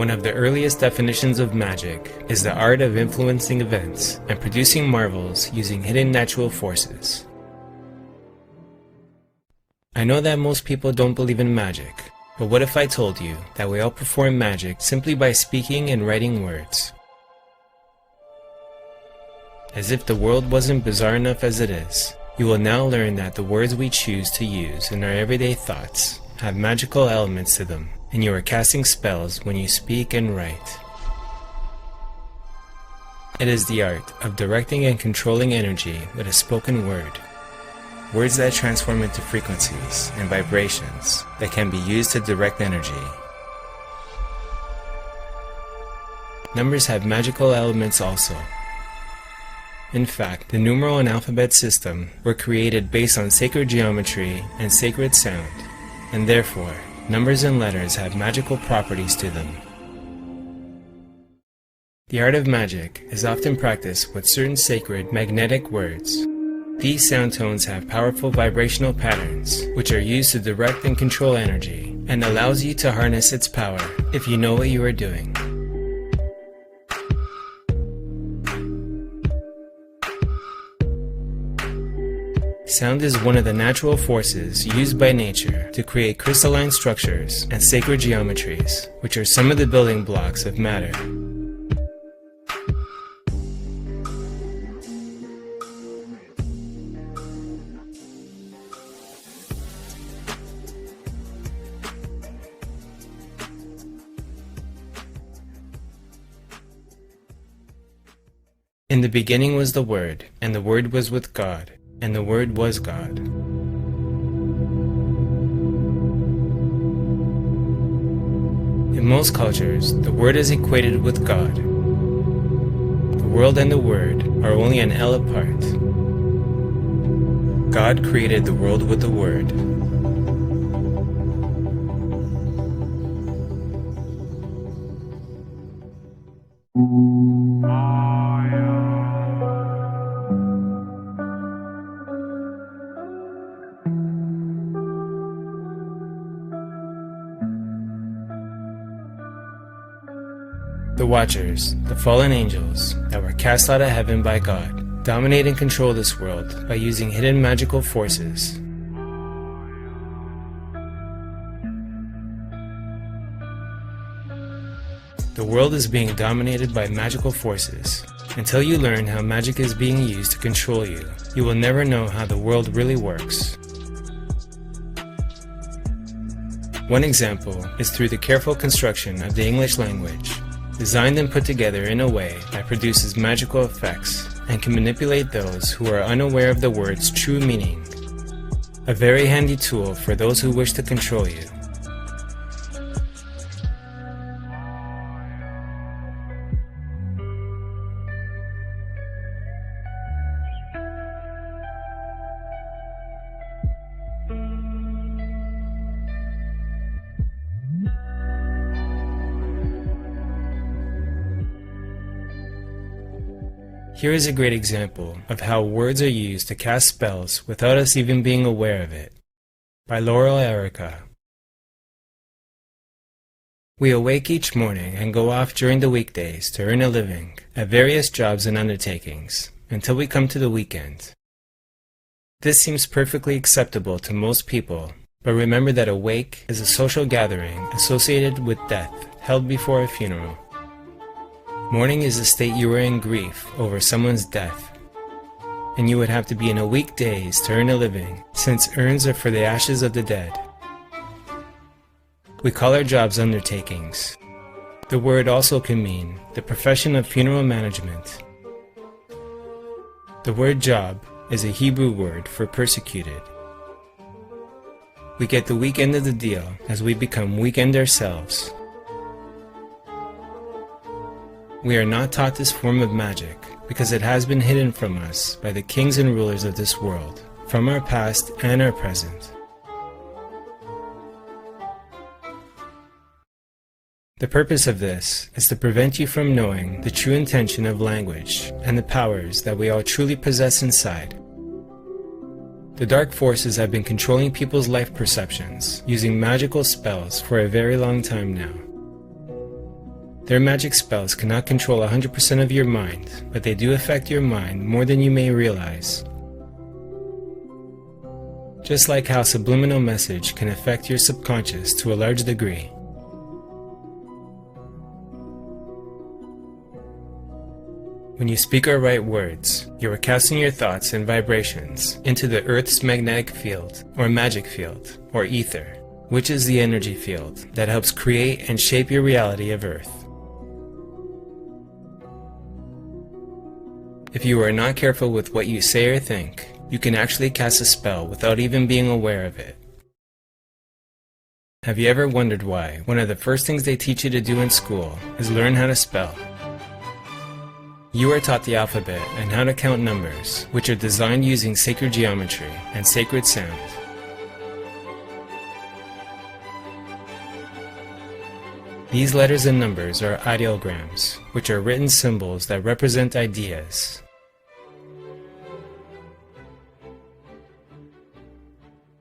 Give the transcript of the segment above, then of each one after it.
One of the earliest definitions of magic is the art of influencing events and producing marvels using hidden natural forces. I know that most people don't believe in magic, but what if I told you that we all perform magic simply by speaking and writing words? As if the world wasn't bizarre enough as it is, you will now learn that the words we choose to use in our everyday thoughts have magical elements to them, and you are casting spells when you speak and write. It is the art of directing and controlling energy with a spoken word. Words that transform into frequencies and vibrations that can be used to direct energy. Numbers have magical elements also. In fact, the numeral and alphabet system were created based on sacred geometry and sacred sound, and therefore, numbers and letters have magical properties to them. The art of magic is often practiced with certain sacred magnetic words. These sound tones have powerful vibrational patterns, which are used to direct and control energy, and allows you to harness its power if you know what you are doing. Sound is one of the natural forces used by nature to create crystalline structures and sacred geometries, which are some of the building blocks of matter. In the beginning was the Word, and the Word was with God, and the Word was God. In most cultures, the Word is equated with God. The world and the Word are only an L apart. God created the world with the Word. The Watchers, the fallen angels that were cast out of heaven by God, dominate and control this world by using hidden magical forces. The world is being dominated by magical forces. Until you learn how magic is being used to control you, you will never know how the world really works. One example is through the careful construction of the English language, designed and put together in a way that produces magical effects and can manipulate those who are unaware of the word's true meaning. A very handy tool for those who wish to control you. Here is a great example of how words are used to cast spells without us even being aware of it, by Laurel Erica. We awake each morning and go off during the weekdays to earn a living at various jobs and undertakings until we come to the weekend. This seems perfectly acceptable to most people, but remember that a wake is a social gathering associated with death held before a funeral. Mourning is a state you are in grief over someone's death, and you would have to be in a weekdays to earn a living, since urns are for the ashes of the dead. We call our jobs undertakings. The word also can mean the profession of funeral management. The word job is a Hebrew word for persecuted. We get the weak end of the deal as we become weakened ourselves. We are not taught this form of magic because it has been hidden from us by the kings and rulers of this world, from our past and our present. The purpose of this is to prevent you from knowing the true intention of language and the powers that we all truly possess inside. The dark forces have been controlling people's life perceptions using magical spells for a very long time now. Their magic spells cannot control 100% of your mind, but they do affect your mind more than you may realize. Just like how subliminal message can affect your subconscious to a large degree. When you speak or write words, you are casting your thoughts and vibrations into the Earth's magnetic field, or magic field, or ether, which is the energy field that helps create and shape your reality of Earth. If you are not careful with what you say or think, you can actually cast a spell without even being aware of it. Have you ever wondered why one of the first things they teach you to do in school is learn how to spell? You are taught the alphabet and how to count numbers, which are designed using sacred geometry and sacred sound. These letters and numbers are ideograms, which are written symbols that represent ideas.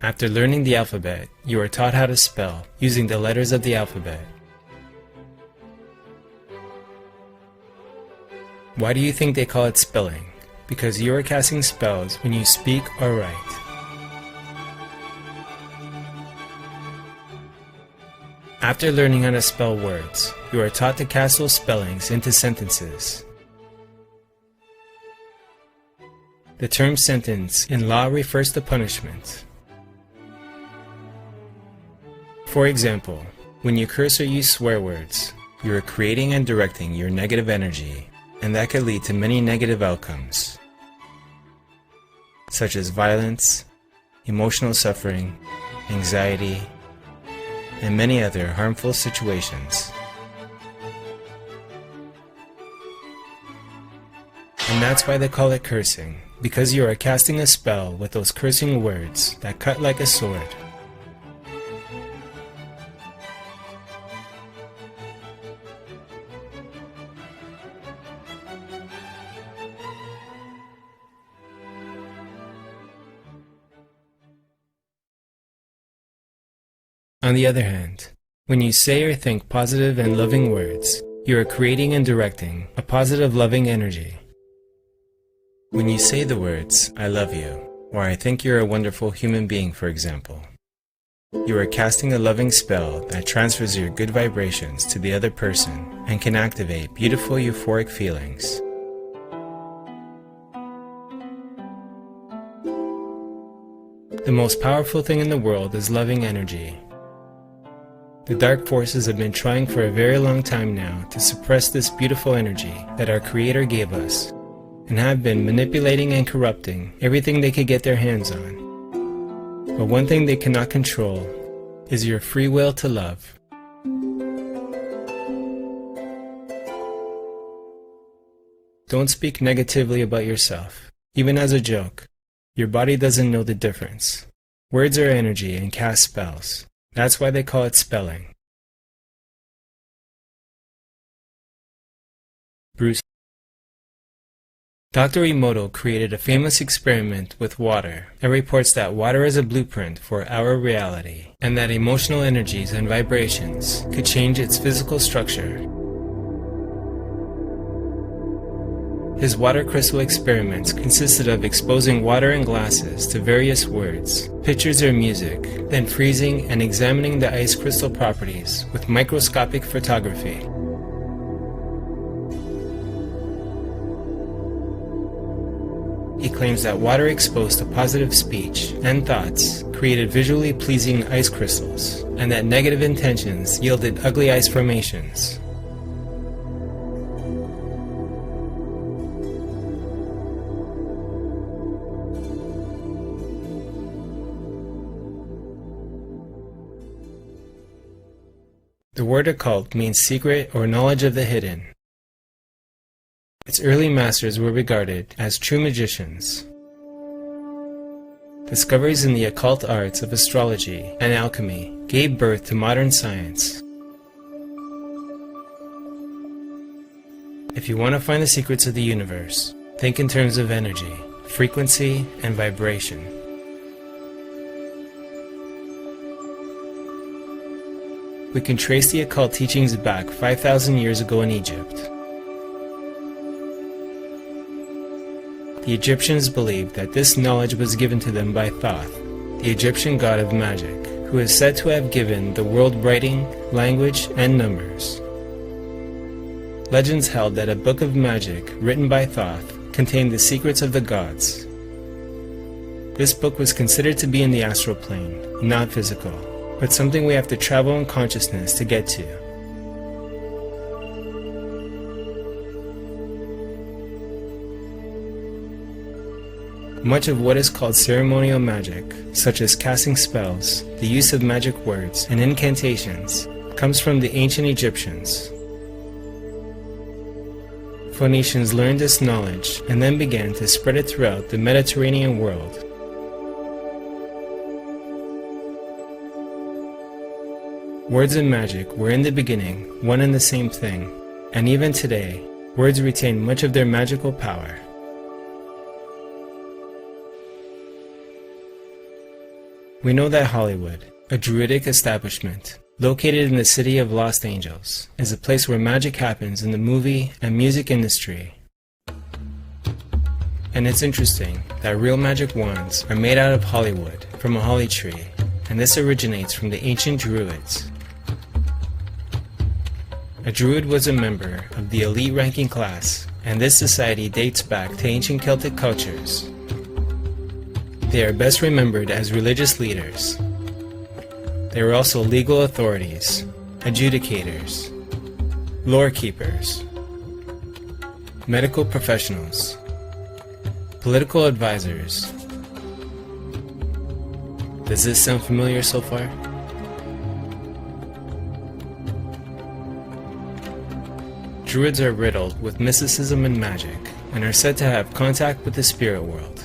After learning the alphabet, you are taught how to spell using the letters of the alphabet. Why do you think they call it spelling? Because you are casting spells when you speak or write. After learning how to spell words, you are taught to cast those spellings into sentences. The term sentence in law refers to punishment. For example, when you curse or use swear words, you are creating and directing your negative energy, and that could lead to many negative outcomes, such as violence, emotional suffering, anxiety, and many other harmful situations. And that's why they call it cursing, because you are casting a spell with those cursing words that cut like a sword. On the other hand, when you say or think positive and loving words, you are creating and directing a positive loving energy. When you say the words, "I love you," or "I think you're a wonderful human being," for example, you are casting a loving spell that transfers your good vibrations to the other person and can activate beautiful euphoric feelings. The most powerful thing in the world is loving energy. The dark forces have been trying for a very long time now to suppress this beautiful energy that our Creator gave us, and have been manipulating and corrupting everything they could get their hands on. But one thing they cannot control is your free will to love. Don't speak negatively about yourself, even as a joke. Your body doesn't know the difference. Words are energy and cast spells. That's why they call it spelling. Bruce. Dr. Emoto created a famous experiment with water and reports that water is a blueprint for our reality, and that emotional energies and vibrations could change its physical structure. His water crystal experiments consisted of exposing water in glasses to various words, pictures or music, then freezing and examining the ice crystal properties with microscopic photography. He claims that water exposed to positive speech and thoughts created visually pleasing ice crystals, and that negative intentions yielded ugly ice formations. The word occult means secret or knowledge of the hidden. Its early masters were regarded as true magicians. Discoveries in the occult arts of astrology and alchemy gave birth to modern science. If you want to find the secrets of the universe, think in terms of energy, frequency, and vibration. we can trace the occult teachings back 5,000 years ago in Egypt. The Egyptians believed that this knowledge was given to them by Thoth, the Egyptian god of magic, who is said to have given the world writing, language, and numbers. Legends held that a book of magic written by Thoth contained the secrets of the gods. This book was considered to be in the astral plane, not physical, but something we have to travel in consciousness to get to. Much of what is called ceremonial magic, such as casting spells, the use of magic words, and incantations, comes from the ancient Egyptians. Phoenicians learned this knowledge and then began to spread it throughout the Mediterranean world. Words and magic were in the beginning one and the same thing, and even today, words retain much of their magical power. We know that Hollywood, a Druidic establishment, located in the city of Los Angeles, is a place where magic happens in the movie and music industry. And it's interesting that real magic wands are made out of Hollywood from a holly tree, and this originates from the ancient Druids. A Druid was a member of the elite ranking class, and this society dates back to ancient Celtic cultures. They are best remembered as religious leaders. They were also legal authorities, adjudicators, lore keepers, medical professionals, political advisors. Does this sound familiar so far? Druids are riddled with mysticism and magic, and are said to have contact with the spirit world.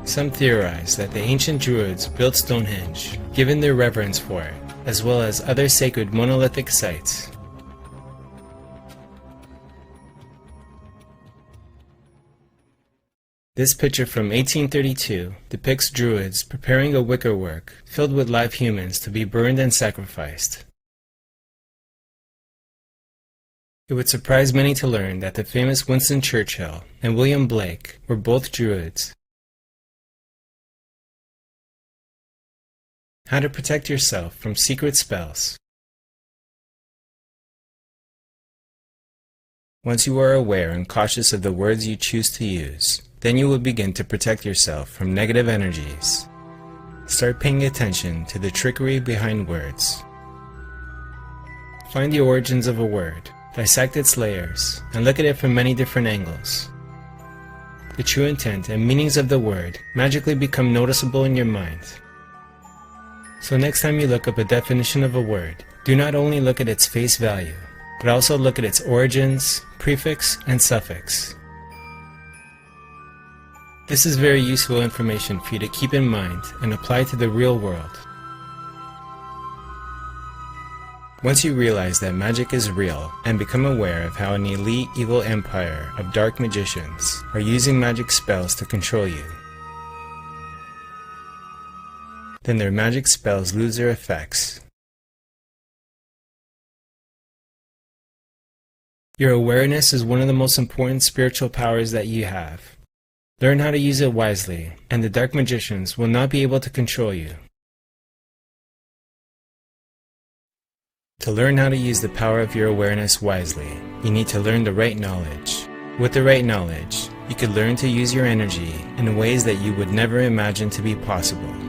Some theorize that the ancient Druids built Stonehenge, given their reverence for it, as well as other sacred monolithic sites. This picture from 1832 depicts Druids preparing a wickerwork filled with live humans to be burned and sacrificed. It would surprise many to learn that the famous Winston Churchill and William Blake were both Druids. How to protect yourself from secret spells. Once you are aware and cautious of the words you choose to use, then you will begin to protect yourself from negative energies. Start paying attention to the trickery behind words. Find the origins of a word, dissect its layers, and look at it from many different angles. The true intent and meanings of the word magically become noticeable in your mind. So next time you look up a definition of a word, do not only look at its face value, but also look at its origins, prefix, and suffix. This is very useful information for you to keep in mind and apply to the real world. Once you realize that magic is real and become aware of how an elite evil empire of dark magicians are using magic spells to control you, then their magic spells lose their effects. Your awareness is one of the most important spiritual powers that you have. Learn how to use it wisely, and the dark magicians will not be able to control you. To learn how to use the power of your awareness wisely, you need to learn the right knowledge. With the right knowledge, you could learn to use your energy in ways that you would never imagine to be possible.